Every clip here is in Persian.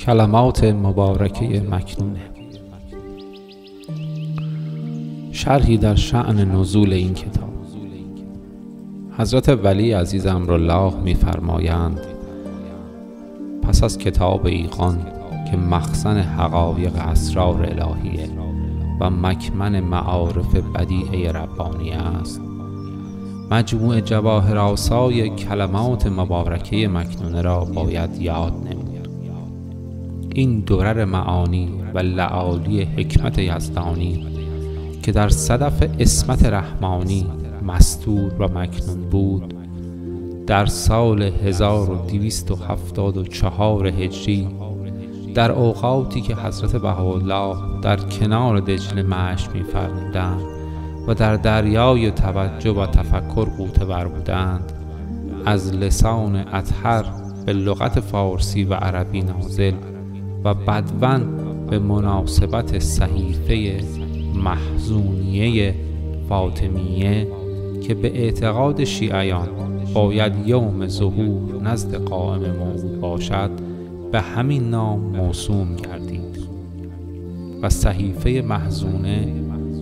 کلمات مبارکه مکنونه. شرحی در شأن نزول این کتاب. حضرت ولی عزیز امرالله می‌فرمایند پس از کتاب ایقان که مخزن حقایق اسرار الهیه و مکمن معارف بدیعه ربانی است، مجموع جواهرآسای کلمات مبارکه مکنونه را باید یاد نمود. این درر معانی و لعالی حکمت یزدانی که در صدف عصمت رحمانی مستور و مکنون بود، در سال 1274 هجری در اوقاتی که حضرت بهاءالله در کنار دجله مشی می‌فرمودند و در دریای توجه و تفکر غوطه ور بودند، از لسان اطهر به لغت فارسی و عربی نازل و بدواً به مناسبت صحیفه محزونیه فاطمیه که به اعتقاد شیعیان باید یوم ظهور نزد قائم موعود باشد، به همین نام موسوم گردید. و صحیفه محزونه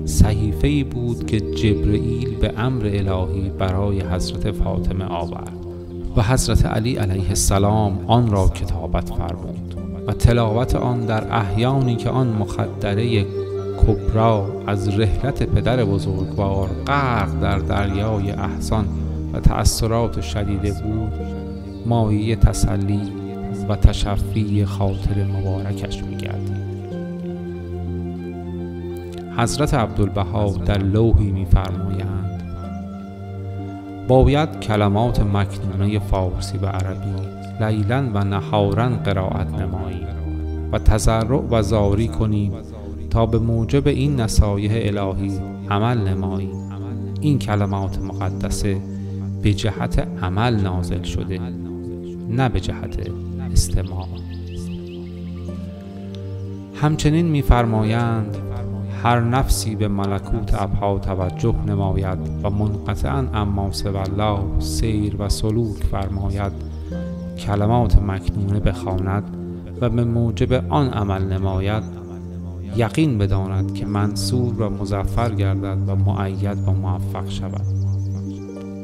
صحیفه‌ای بود که جبرئیل به امر الهی برای حضرت فاطمه آورد و حضرت علی علیه السلام آن را کتابت فرمود و تلاوت آن در احیانی که آن مخدره کبرا از رحلت پدر بزرگوار غرق در دریای احزان و تأثرات شدیده بود، مایه تسلی و تشفی خاطر مبارکش می‌گردید. حضرت عبدالبها در لوحی می‌فرمایند باید کلمات مکنونه فارسی و عربی لیلاً و نهاراً قرائت نماییم و تضرع و زاری کنیم تا به موجب این نصایح الهی عمل نماییم. این کلمات مقدسه به جهت عمل نازل شده، نه به جهت استماع. همچنین می‌فرمایند هر نفسی به ملکوت ابها توجه نماید و منقطعاً اما سوی الله سیر و سلوک فرماید، کلمات مکنونه بخواند و به موجب آن عمل نماید، یقین بداند که منصور و مظفر گردد و مؤید و موفق شود.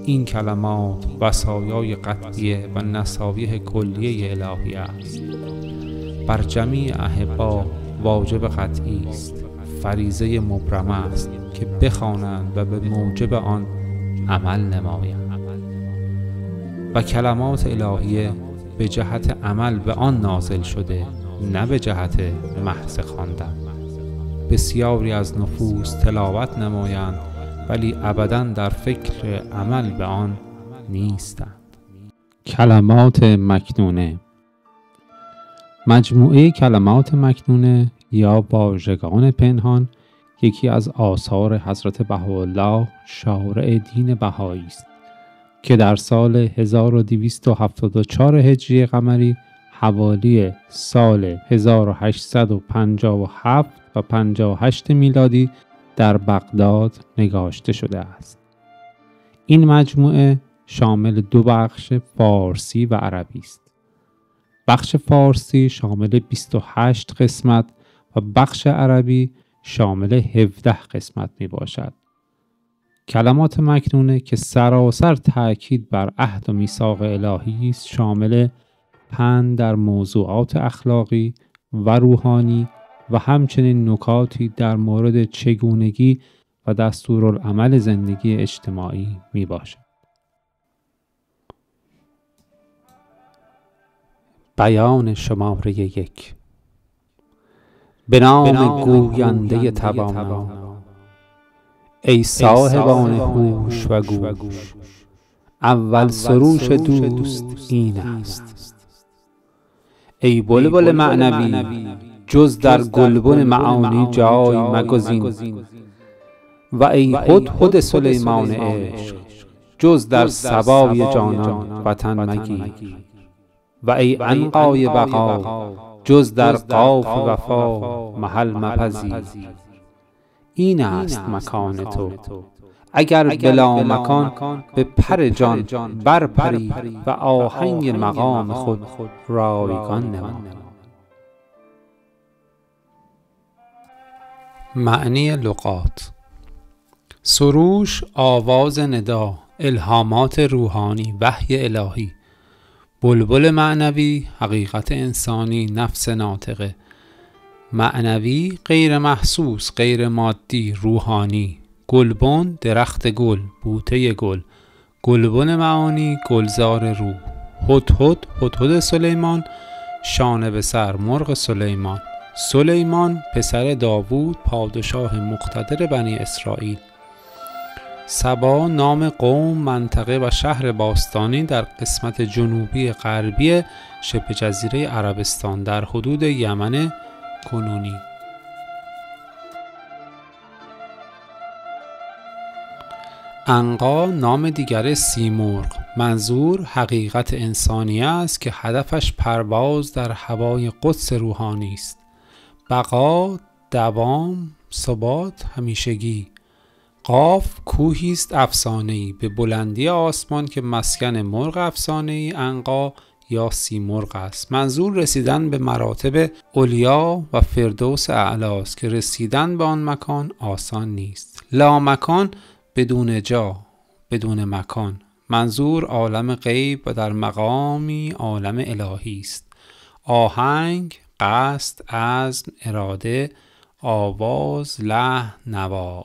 این کلمات وصایای قطعیه و نصایح کلیه الهی است. بر جمیع احبا واجب قطعی است، فریضه مبرمه است که بخوانند و به موجب آن عمل نمایند. و کلمات الهیه به جهت عمل به آن نازل شده، نه به جهت محض خواندن. بسیاری از نفوس تلاوت نمایند ولی ابداً در فکر عمل به آن نیستند. کلمات مکنونه. مجموعه کلمات مکنونه یا واژگان پنهان یکی از آثار حضرت بهاءالله شارع دین بهایی است که در سال 1274 هجری قمری حوالی سال 1857 و 58 میلادی در بغداد نگاشته شده است. این مجموعه شامل دو بخش فارسی و عربی است. بخش فارسی شامل 28 قسمت و بخش عربی شامل 17 قسمت می باشد. کلمات مکنونه که سراسر تأکید بر عهد و میثاق الهی است، شامل پند در موضوعات اخلاقی و روحانی و همچنین نکاتی در مورد چگونگی و دستورالعمل زندگی اجتماعی می باشد. بیان شماره 1. به نام گوینده توانا، ای صاحبان هوش و گوش، اول سروش دوست این است. ای بلبل معنوی جز در گلبن معانی جای مگزین، و ای هدهد سلیمان عشق جز در سبای جانان وطن مگیر، و ای عنقای بقا جز در قاف وفا محل مپذیر. این است مکان تو، اگر بلا مکان به پر جان برپری و آهنگ مقام خود رایگان نما. معنی لغات: سروش، آواز ندا، الهامات روحانی، وحی الهی. بلبل معنوی، حقیقت انسانی، نفس ناطقه. معنوی، غیر محسوس، غیر مادی، روحانی. گلبن، درخت گل، بوته گل. گلبن معانی، گلزار روح. هدهد، هدهد سلیمان، شانه به سر، مرغ سلیمان. سلیمان پسر داوود، پادشاه مقتدر بنی اسرائیل. سبا، نام قوم، منطقه و شهر باستانی در قسمت جنوبی غربی شبه جزیره عربستان در حدود یمن کنونی. عنقا، نام دیگر سیمرغ. منظور حقیقت انسانی است که هدفش پرواز در هوای قدس روحانی است. بقا، دوام، ثبات، همیشگی. قاف، کوهی است افسانه‌ای به بلندی آسمان که مسکن مرغ افسانه‌ای عنقا یا سیمرغ است. منظور رسیدن به مراتب علیا و فردوس اعلی است که رسیدن به آن مکان آسان نیست. لا مکان، بدون جا، بدون مکان. منظور عالم غیب و در مقامی عالم الهی است. آهنگ، قصد، عزم، اراده، آواز، لحن، نوا.